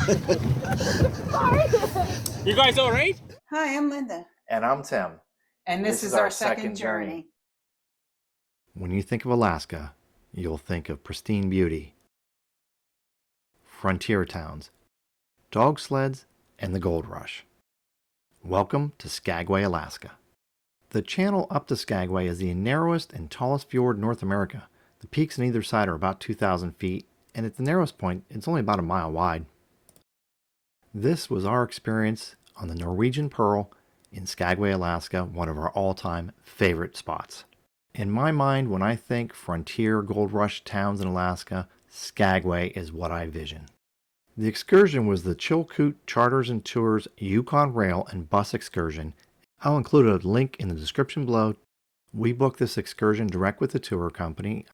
You guys all right? Hi, I'm Linda. And I'm Tim. And this is our second journey. When you think of Alaska, you'll think of pristine beauty, frontier towns, dog sleds, and the gold rush. Welcome to Skagway, Alaska. The channel up to Skagway is the narrowest and tallest fjord in North America. The peaks on either side are about 2,000 feet, and at the narrowest point, it's only about a mile wide. This was our experience on the Norwegian Pearl in Skagway, Alaska, one of our all-time favorite spots. In my mind, when I think frontier gold rush towns in Alaska, Skagway is what I vision. The excursion was the Chilkoot Charters and Tours Yukon Rail and Bus Excursion. I'll include a link in the description below. We booked this excursion direct with the tour company.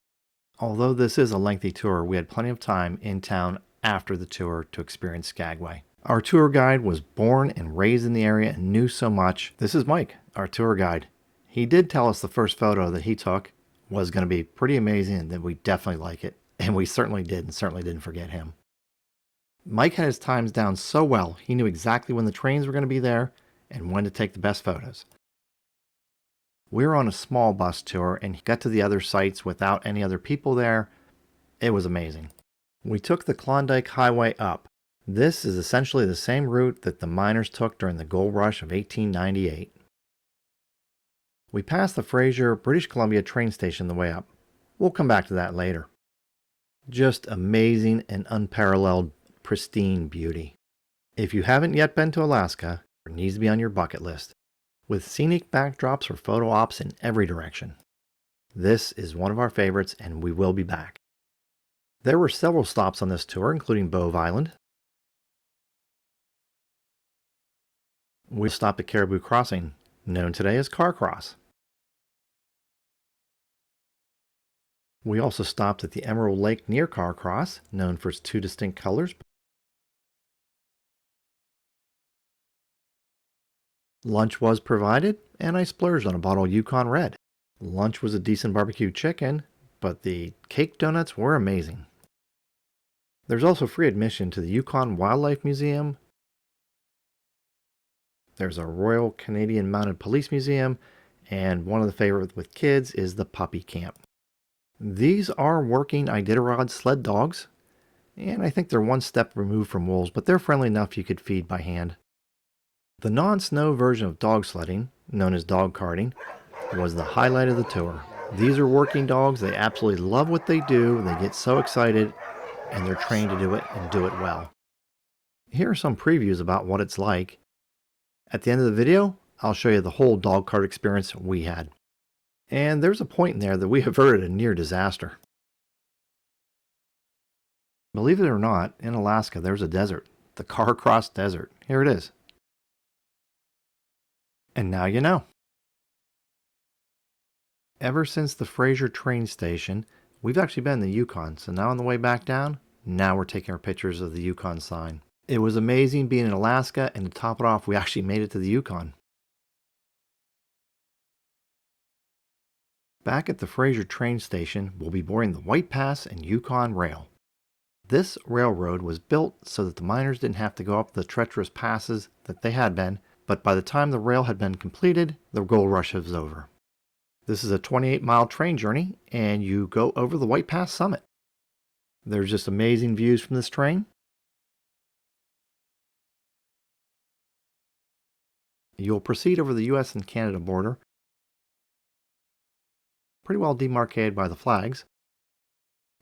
Although this is a lengthy tour, we had plenty of time in town after the tour to experience Skagway. Our tour guide was born and raised in the area and knew so much. This is Mike, our tour guide. He did tell us the first photo that he took was going to be pretty amazing and that we definitely like it. And we certainly did, and certainly didn't forget him. Mike had his times down so well, he knew exactly when the trains were going to be there and when to take the best photos. We were on a small bus tour and got to the other sites without any other people there. It was amazing. We took the Klondike Highway up. This is essentially the same route that the miners took during the gold rush of 1898. We passed the Fraser, British Columbia train station the way up. We'll come back to that later. Just amazing and unparalleled, pristine beauty. If you haven't yet been to Alaska, it needs to be on your bucket list, with scenic backdrops for photo ops in every direction. This is one of our favorites, and we will be back. There were several stops on this tour, including Bove Island. We stopped at Caribou Crossing, known today as Carcross. We also stopped at the Emerald Lake near Carcross, known for its two distinct colors. Lunch was provided, and I splurged on a bottle of Yukon Red. Lunch was a decent barbecue chicken, but the cake donuts were amazing. There's also free admission to the Yukon Wildlife Museum. There's a Royal Canadian Mounted Police Museum, and one of the favorites with kids is the puppy camp. These are working Iditarod sled dogs, and I think they're one step removed from wolves, but they're friendly enough you could feed by hand. The non-snow version of dog sledding, known as dogcarting, was the highlight of the tour. These are working dogs. They absolutely love what they do. They get so excited, and they're trained to do it and do it well. Here are some previews about what it's like. At the end of the video, I'll show you the whole dogcart experience we had. And there's a point in there that we averted a near disaster. Believe it or not, in Alaska there's a desert, the Carcross Desert. Here it is. And now you know. Ever since the Fraser train station, we've actually been in the Yukon, so now on the way back down, now we're taking our pictures of the Yukon sign. It was amazing being in Alaska, and to top it off, we actually made it to the Yukon. Back at the Fraser train station, we'll be boarding the White Pass and Yukon Rail. This railroad was built so that the miners didn't have to go up the treacherous passes that they had been, but by the time the rail had been completed, the gold rush was over. This is a 28-mile train journey, and you go over the White Pass summit. There's just amazing views from this train. You'll proceed over the US and Canada border, pretty well demarcated by the flags.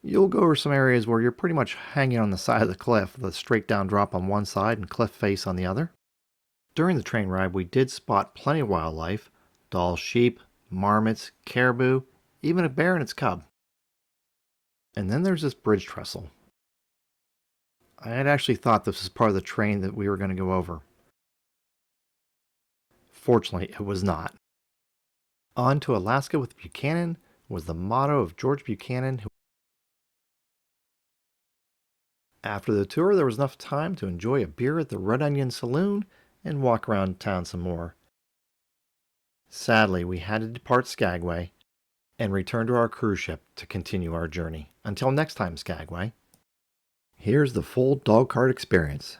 You'll go over some areas where you're pretty much hanging on the side of the cliff, with a straight down drop on one side and cliff face on the other. During the train ride, we did spot plenty of wildlife: Dall sheep, marmots, caribou, even a bear and its cub. And then there's this bridge trestle. I had actually thought this was part of the train that we were going to go over. Fortunately, it was not. On to Alaska with Buchanan was the motto of George Buchanan. After the tour, there was enough time to enjoy a beer at the Red Onion Saloon and walk around town some more. Sadly, we had to depart Skagway and return to our cruise ship to continue our journey. Until next time, Skagway. Here's the full Dogcart experience.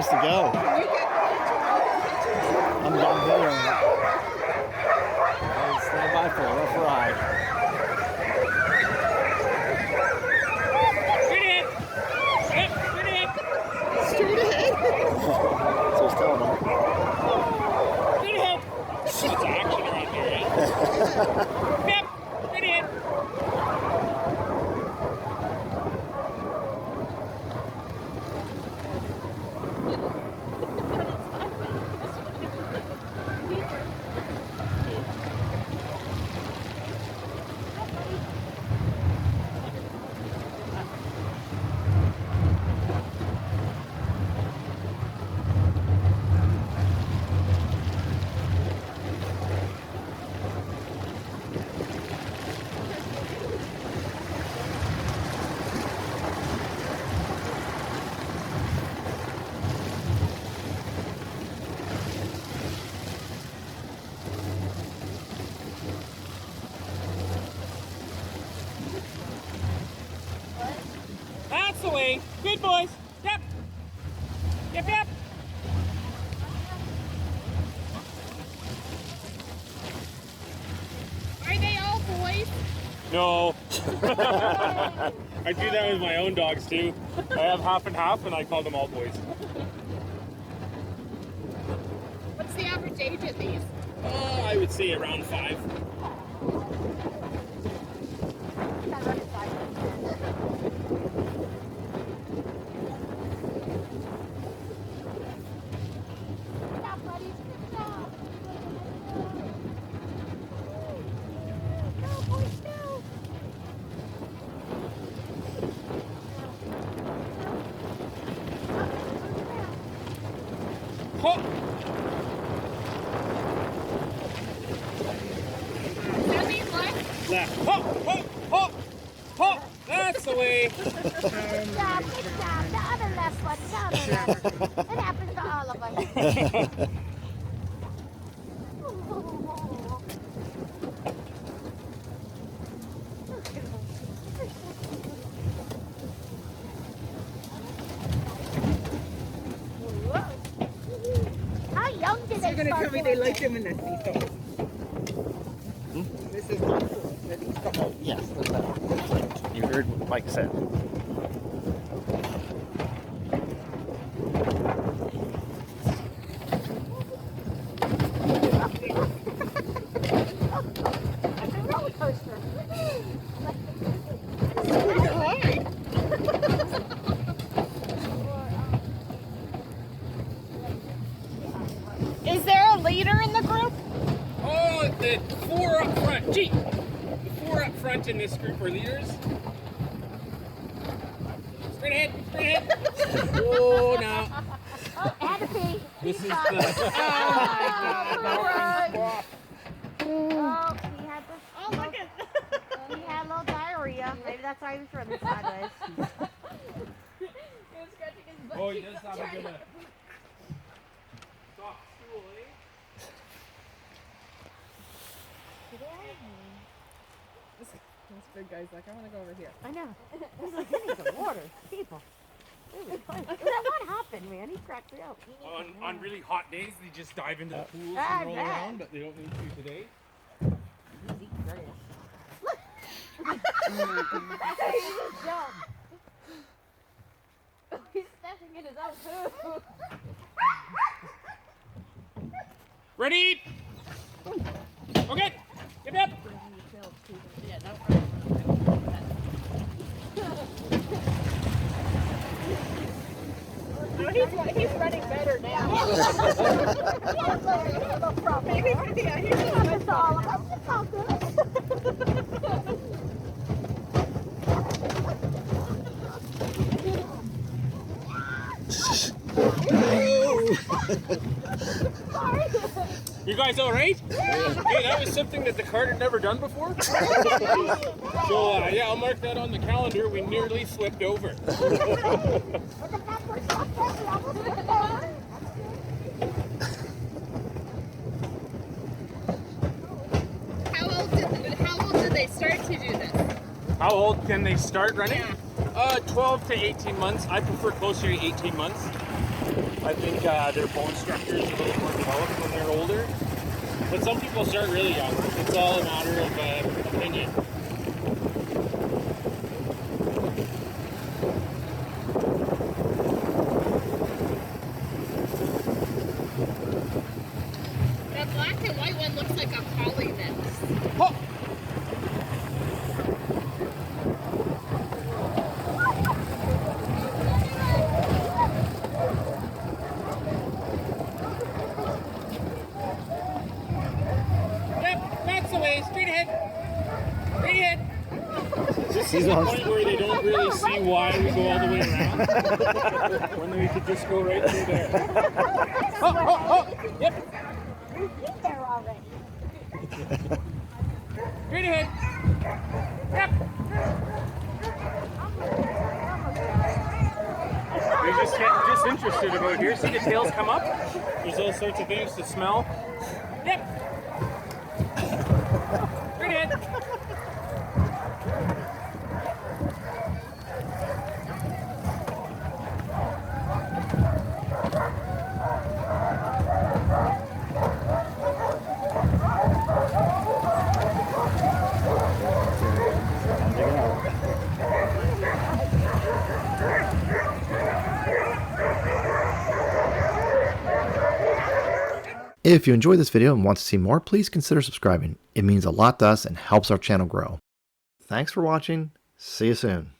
To go. I'm done videoing it. Stand by for a rough ride. Straight ahead. So he's telling them. Straight ahead. It's action around here, eh? Yep. Straight ahead. That's the way. Good boys. Yep. Yep, yep. Are they all boys? No. I do that with my own dogs too. I have half and half and I call them all boys. What's the average age of these? I would say around 5. Ho! That means what? Left. Ho! Ho! Ho! Ho! That's the way. Good job. The other left one, the other left. It happens to all of us. How young did they You're gonna start tell me doing they like this? them in the vistas. This is not cool. The vistas. Yes, that's that. You heard what Mike said. It's a roller coaster. Is there a leader in the group? Oh, the 4 up front. Gee! The 4 up front in this group are leaders. Straight ahead. Straight ahead. Oh, now. Oh, had to be. This is the... Oh, he had this. Oh, look at He had a little diarrhea. Maybe that's why he was running sideways. He was scratching his butt. Oh, he does have a good... soft stool, eh? This big guy's like, I want to go over here. I know. He's like, I need some water. People. That one happened, man. He cracked me up. On really hot days, they just dive into the pools I and roll bet. around, but they don't need to today. He's eating grass. He's stepping in his own food. Ready? Okay. Yep, yep. He's running better now. Maybe it's all of us. It's all good. Sorry. You guys all right? Hey, that was something that the cart had never done before. So yeah, I'll mark that on the calendar. We nearly flipped over. How old did they start to do this? How old can they start running? Yeah. 12 to 18 months. I prefer closer to 18 months. I think their bone structure is a little more developed when they're older. But some people start really young. It's all a matter of opinion. That black and white one looks like a collie mix. Oh! Straight ahead. Straight ahead. This is the point where they don't really see why we go all the way around. When we could just go right through there. Oh! Yep. We've been there already. Straight ahead. Yep. They're just getting disinterested about here. See the tails come up? There's all sorts of things to smell. Yep. Straight ahead. If you enjoyed this video and want to see more, please consider subscribing. It means a lot to us and helps our channel grow. Thanks for watching. See you soon.